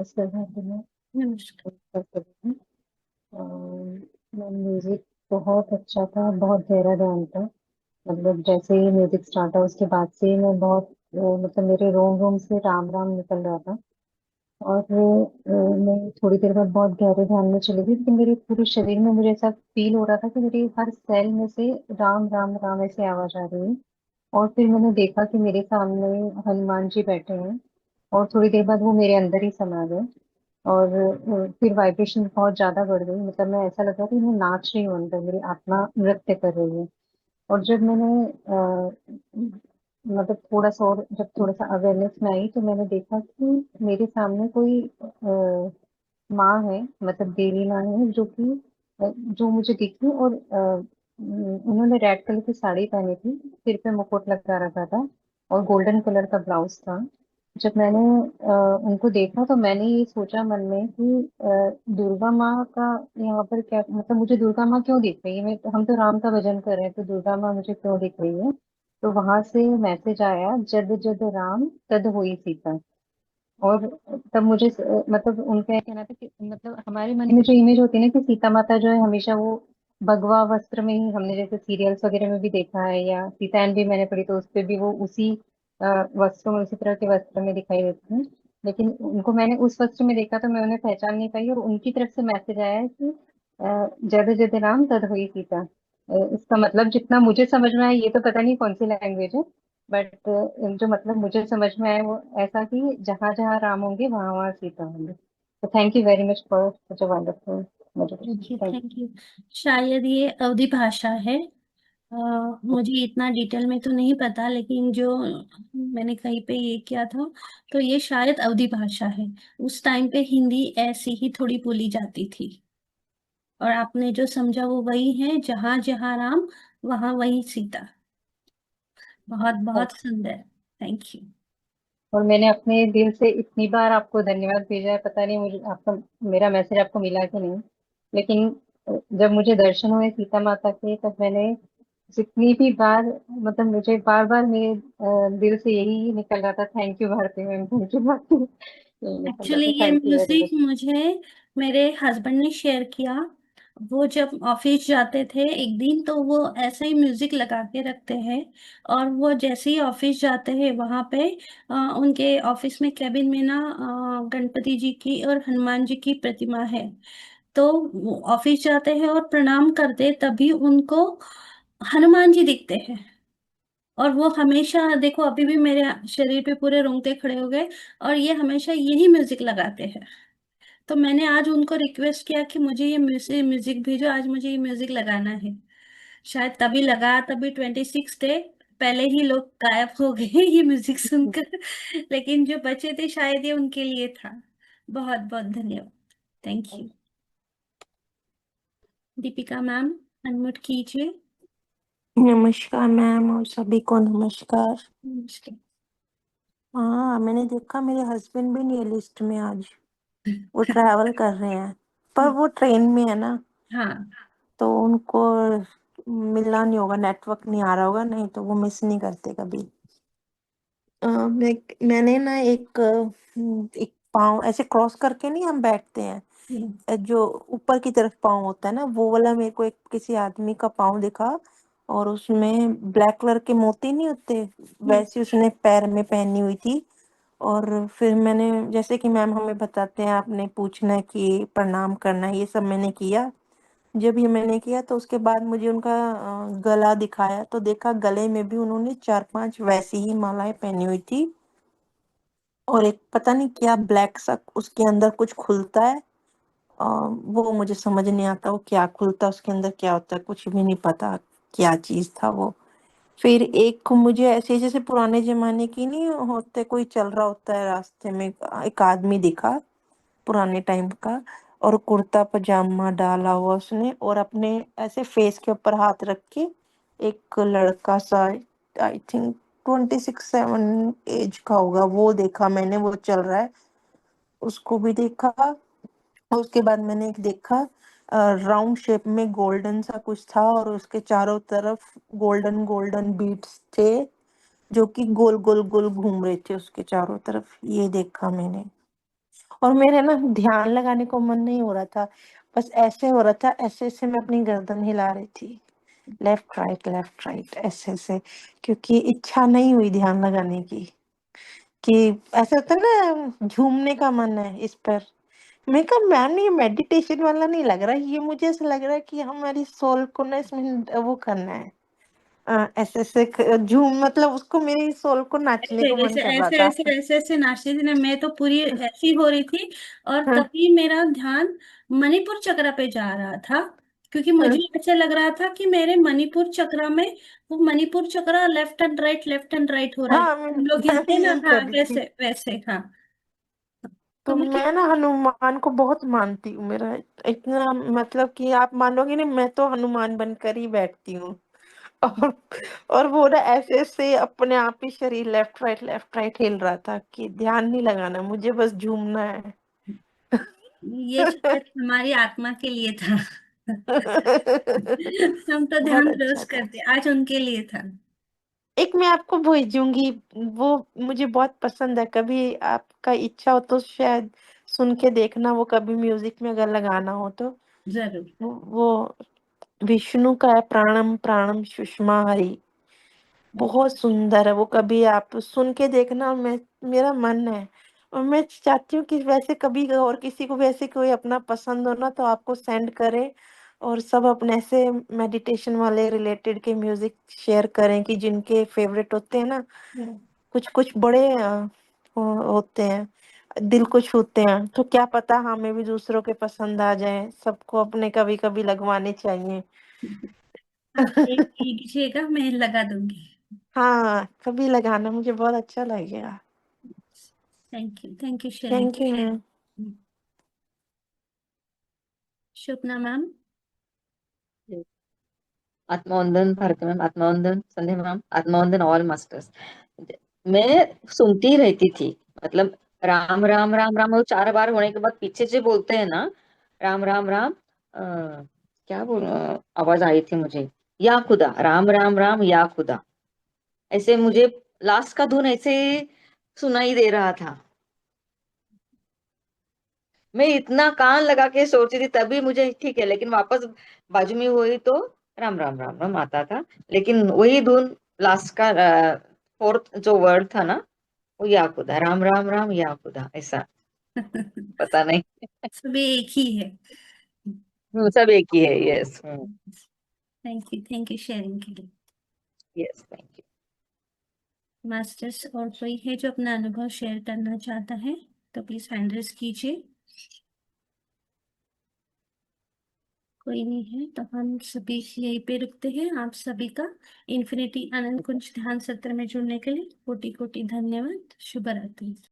नमस्कार भारती में नमस्कार। म्यूजिक बहुत अच्छा था, बहुत गहरा गान था। मतलब जैसे ही म्यूजिक स्टार्ट हुआ उसके बाद से ही मैं बहुत मतलब मेरे रोम रोम से राम राम निकल रहा था। और मैं थोड़ी देर बाद बहुत गहरे ध्यान में चली गई कि मेरे पूरे शरीर में मुझे ऐसा फील हो रहा था कि मेरे हर सेल में से राम राम राम ऐसे आवाज आ रही है। और फिर मैंने देखा कि मेरे सामने हनुमान जी बैठे हैं। और थोड़ी देर बाद वो मेरे अंदर ही समा गए। और फिर वाइब्रेशन बहुत ज्यादा बढ़ गई, मतलब मैं ऐसा लगा कि मैं नाच रही हूँ, अंदर मेरी आत्मा नृत्य कर रही है। और जब मैंने मतलब थोड़ा सा और जब थोड़ा सा अवेयरनेस में आई तो मैंने देखा कि मेरे सामने कोई माँ है, मतलब देवी माँ है, जो कि जो मुझे दिखी। और उन्होंने रेड कलर की साड़ी पहनी थी, सिर पे मुकुट लगा रखा था और गोल्डन कलर का ब्लाउज था। जब मैंने उनको देखा तो मैंने ये सोचा मन में कि दुर्गा माँ का यहाँ पर क्या, मतलब मुझे दुर्गा माँ क्यों दिख रही है, मैं हम तो राम का भजन कर रहे हैं तो दुर्गा माँ मुझे क्यों दिख रही है। तो वहां से मैसेज आया, जद जद राम तद होई सीता। और तब मुझे मतलब उनका ये कहना था कि मतलब हमारे मन में जो इमेज होती है ना कि सीता माता जो है हमेशा वो भगवा वस्त्र में ही, हमने जैसे सीरियल्स वगैरह में भी देखा है या सीतायन भी मैंने पढ़ी तो उस पे भी वो उसी वस्त्रों में, उसी तरह के वस्त्र में दिखाई देती हैं। लेकिन उनको मैंने उस वस्त्र में देखा तो मैं उन्हें पहचान नहीं पाई, और उनकी तरफ से मैसेज आया है कि जद जद राम तद हुई सीता। इसका मतलब जितना मुझे समझ में आया, ये तो पता नहीं कौन सी लैंग्वेज है, बट जो मतलब मुझे समझ में आया वो ऐसा कि जहाँ जहाँ राम होंगे वहाँ वहाँ सीता होंगे। तो thank you very much for such a wonderful thank motivation. You, thank thank you. शायद ये अवधि भाषा है। अ, मुझे इतना डिटेल में तो नहीं पता, लेकिन जो मैंने कहीं पे ये किया था, तो ये शायद अवधि भाषा है। उस टाइम पे हिंदी ऐसी ही थोड़ी बोली जाती थी। और आपने जो समझा वो वही है, जहाँ जहाँ राम वहाँ वही सीता। बहुत यू। बहुत सुंदर। Thank you. और मैंने अपने दिल से इतनी बार आपको धन्यवाद भेजा है, पता नहीं मुझे आपका मेरा मैसेज आपको मिला कि नहीं। लेकिन जब मुझे दर्शन हुए सीता माता के तब मैंने जितनी भी बार, मतलब मुझे बार बार मेरे दिल से यही निकल रहा था, thank you Bharti ma'am, thank you Bharti. यही निकल रहा एक्चुअली था, ये thank you very music much. मुझे मेरे हस्बैंड ने शेयर किया। वो जब ऑफिस जाते थे एक दिन, तो वो ऐसा ही म्यूजिक लगा के रखते हैं। और वो जैसे ही ऑफिस जाते हैं वहां पे उनके ऑफिस में कैबिन में ना गणपति जी की और हनुमान जी की प्रतिमा है। तो वो ऑफिस जाते हैं और प्रणाम करते, तभी उनको हनुमान जी दिखते हैं। और वो हमेशा, देखो अभी भी मेरे शरीर पे पूरे रोंगटे खड़े हो गए। और ये हमेशा यही म्यूजिक लगाते हैं। तो मैंने आज उनको रिक्वेस्ट किया कि मुझे ये म्यूजिक म्यूजिक भेजो, आज मुझे ये म्यूजिक लगाना है। शायद तभी लगा, तभी 26 डे पहले ही लोग गायब हो गए ये म्यूजिक सुनकर। लेकिन जो बचे थे शायद ये उनके लिए था। बहुत बहुत धन्यवाद। Thank you. Deepika ma'am, unmute कीजिए। नमस्कार मैम और सभी को नमस्कार। नमस्कार। हाँ, मैंने देखा मेरे हस्बैंड भी नहीं है लिस्ट में आज। वो ट्रैवल कर रहे हैं, पर वो ट्रेन में है ना, हाँ। तो उनको मिलना नहीं होगा, नेटवर्क नहीं आ रहा होगा, नहीं तो वो मिस नहीं करते कभी। मैंने ना एक पाँव ऐसे क्रॉस करके नहीं हम बैठते हैं, हम्म। जो ऊपर की तरफ पाँव होता है ना, वो वाला मेरे को एक किसी आदमी का पाँव दिखा। और उसमें ब्लैक कलर के मोती नहीं होते, हम्म। वैसे उसने पैर में पहनी हुई थी। और फिर मैंने, जैसे कि मैम हमें बताते हैं, आपने पूछना है कि प्रणाम करना है, ये सब मैंने किया। जब ये मैंने किया तो उसके बाद मुझे उनका गला दिखाया, तो देखा गले में भी उन्होंने 4-5 वैसी ही मालाएं पहनी हुई थी। और एक पता नहीं क्या ब्लैक सा उसके अंदर कुछ खुलता है। वो मुझे समझ नहीं आता वो क्या खुलता है उसके अंदर, क्या होता है कुछ भी नहीं पता, क्या चीज था वो। फिर एक मुझे ऐसे जैसे पुराने जमाने की नहीं होते, कोई चल रहा होता है रास्ते में, एक आदमी दिखा पुराने टाइम का। और कुर्ता पजामा डाला हुआ उसने, और अपने ऐसे फेस के ऊपर हाथ रख के, एक लड़का सा, आई थिंक 26-7 एज का होगा, वो देखा मैंने, वो चल रहा है, उसको भी देखा। और उसके बाद मैंने एक देखा, राउंड शेप में गोल्डन सा कुछ था, और उसके चारों तरफ गोल्डन गोल्डन बीट्स थे, जो कि गोल गोल गोल घूम रहे थे उसके चारों तरफ, ये देखा मैंने। और मेरे ना ध्यान लगाने को मन नहीं हो रहा था, बस ऐसे हो रहा था, ऐसे ऐसे मैं अपनी गर्दन हिला रही थी, लेफ्ट राइट ऐसे ऐसे, क्योंकि इच्छा नहीं हुई ध्यान लगाने की, कि ऐसा होता है ना झूमने का मन है इस पर। मैं कहा मैम ये मेडिटेशन वाला नहीं लग रहा, ये मुझे ऐसा लग रहा है कि हमारी सोल को ना इसमें वो करना है, ऐसे ऐसे झूम, मतलब उसको मेरी सोल को नाचने ऐसे को मन ऐसे कर रहा ऐसे था। ऐसे ऐसे ऐसे नाचती थी ना, मैं तो पूरी ऐसी हो रही थी। और हाँ, तभी मेरा ध्यान मणिपुर चक्र पे जा रहा था, क्योंकि मुझे हाँ, ऐसा लग रहा था कि मेरे मणिपुर चक्र में, वो मणिपुर चक्र लेफ्ट एंड राइट हो रहा है, हाँ, हम लोग मैं हिलते भी ना, यही हाँ कर रही थी। वैसे वैसे, हाँ। तो तो मैं ना हनुमान को बहुत मानती हूँ, मेरा इतना, मतलब कि आप मानोगे नहीं, मैं तो हनुमान बनकर ही बैठती हूँ। और और वो ना ऐसे ऐसे अपने आप ही शरीर लेफ्ट राइट हिल रहा था, कि ध्यान नहीं लगाना, मुझे बस झूमना है। ये शायद हमारी आत्मा के लिए था। हम तो बहुत ध्यान रोज अच्छा था। करते, आज उनके लिए था। एक मैं आपको भेजूंगी, वो मुझे बहुत पसंद है, कभी आपका इच्छा हो तो शायद सुन के देखना, वो कभी म्यूजिक में अगर लगाना हो तो। जरूर। वो विष्णु का है, प्राणम प्राणम सुषमा हरि, बहुत सुंदर है वो, कभी आप सुन के देखना। मैं, मेरा मन है, और मैं चाहती हूँ कि वैसे कभी और किसी को वैसे कोई अपना पसंद हो ना, तो आपको सेंड करे, और सब अपने ऐसे मेडिटेशन वाले रिलेटेड के म्यूजिक शेयर करें, कि जिनके फेवरेट होते हैं ना, कुछ कुछ बड़े होते हैं, दिल को छूते हैं, तो क्या पता हमें भी दूसरों के पसंद आ जाए, सबको अपने कभी कभी लगवाने चाहिए। आप एक कीजिएगा, मैं लगा दूंगी। हाँ, कभी लगाना, मुझे बहुत अच्छा लगेगा। Thank you sharing. Thank you. Shubhna ma'am. आत्मवंदन भारती मैम, आत्मवंदन संध्या मैम, आत्मवंदन ऑल मास्टर्स। मैं सुनती ही रहती थी, मतलब राम राम राम राम, वो 4 बार होने के बाद पीछे से बोलते हैं ना, राम राम राम, क्या बोल, आवाज आई थी मुझे, या खुदा, राम राम राम या खुदा, ऐसे मुझे लास्ट का धुन ऐसे सुनाई दे रहा था। मैं इतना कान लगा के सोच रही थी, तभी मुझे ठीक है, लेकिन वापस बाजू में हुई तो राम राम राम राम आता था, लेकिन वही धुन लास्ट का फोर्थ जो वर्ड था ना, वो या खुदा, राम राम राम या खुदा, ऐसा पता नहीं। सभी एक ही है। सब एक ही है, यस। थैंक यू शेयरिंग के लिए। Yes, thank you. मास्टर्स और कोई है जो अपना अनुभव शेयर करना चाहता है, तो प्लीज हैंड रेज कीजिए। कोई नहीं है तो हम सभी यहीं पे रुकते हैं। आप सभी का इन्फिनिटी आनंद कुंज ध्यान सत्र में जुड़ने के लिए कोटि कोटि धन्यवाद। शुभ रात्रि।